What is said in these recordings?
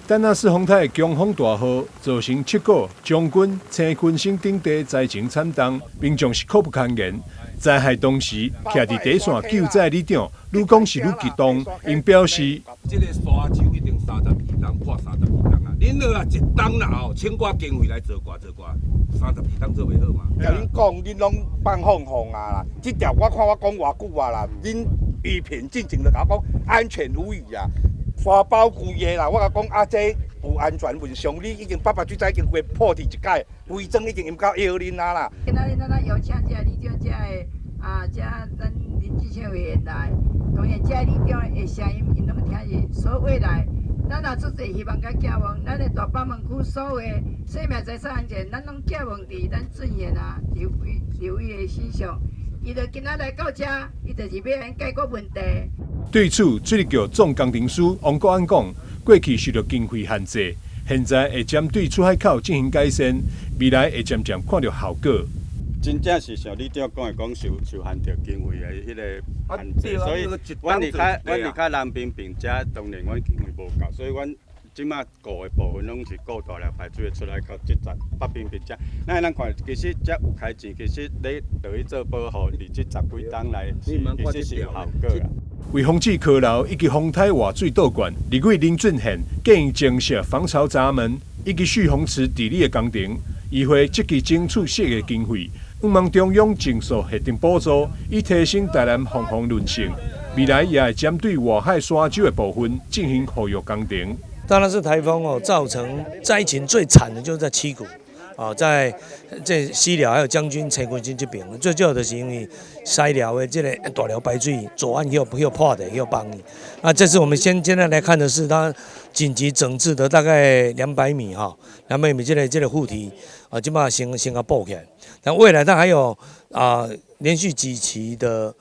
丹纳斯风台强风大雨，造成七股将军、青群省等地灾情惨重，民众是苦不堪言。灾害当时，徛伫第一线救灾里长，愈讲是愈激动，因表示：这个沙丘一定32吨，破32吨啊！恁落啊一吨啦吼，请我经费来做寡，32吨做袂好嘛？甲恁讲，恁拢放放风啊啦！这条我看我讲偌久啊啦，恁一片进前就甲我讲安全无虞啊，沙包规个啦，我甲讲啊这。有安全问上，你已经800水灾已经破题一届，规装已经用到摇恁啊啦。今仔日咱邀请这里长这个咱林志谦委员来，当然这里长的声音因拢听是，所以未来咱也做侪希望甲寄望，咱的大北门区所有的生命财产安全，咱拢寄望伫咱尊严啊刘宇的身上。伊就今仔来到这，伊就是要解决问题。对此，水利局总工程师王国安讲。过去受到经费限制，现在会针对出海口进行改善，未来会渐渐看到效果。真正是像你这讲的，受限制经费的迄个限制，所以阮离开南平遮，当然阮经费无够，所以阮即马顾的部分拢是顾大了排水的出来到这站北平遮。咱看，其实遮有开钱，其实你就去做保护，伫这10几档来，其实是有效果啦。为防止溪流以及风台活水倒灌，立委林俊宪建议增设防潮闸门以及蓄洪池治理的工程，议会积极争取适的经费，希望中央尽速核定补助，以提升台南防洪韧性。未来也会针对外海沙洲的部分进行护育工程。当然是台风造成灾情最惨的就是在七股。在这西寮还有将军、青群省这边，最主要就是因为西寮的这个大寮排水左岸又破的又崩的。那这次我们现在来看的是它紧急整治的大概200米200米这个护堤基本上先给补起来。但未来它还有连续几期的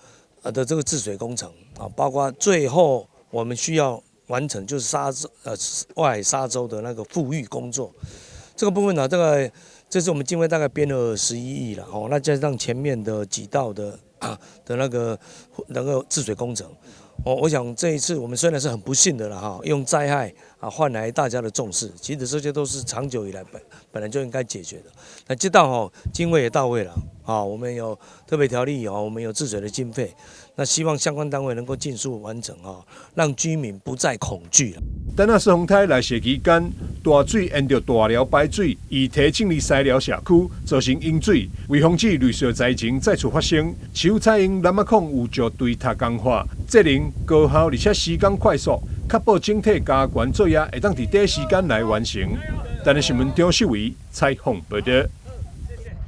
这个治水工程包括最后我们需要完成就是外海沙洲的那个复育工作。这个部分呢，这次我们经费大概编了11亿了那加上前面的几道的那个治水工程，我想这一次我们虽然是很不幸的了用灾害换来大家的重视，其实这些都是长久以来本来就应该解决的。那这道经费也到位了我们有特别条例我们有治水的经费，那希望相关单位能够尽速完成让居民不再恐惧了。丹纳斯风台来袭期间，大水沿着大寮排水，移提进入西寮社区，造成淹水。为防止类似灾情再次发生，市府采用南亚控有助对塔工化，责任高效而且时间快速，确保整体加权作业会当伫第一时间来完成。丹纳新闻张秀维采访报道。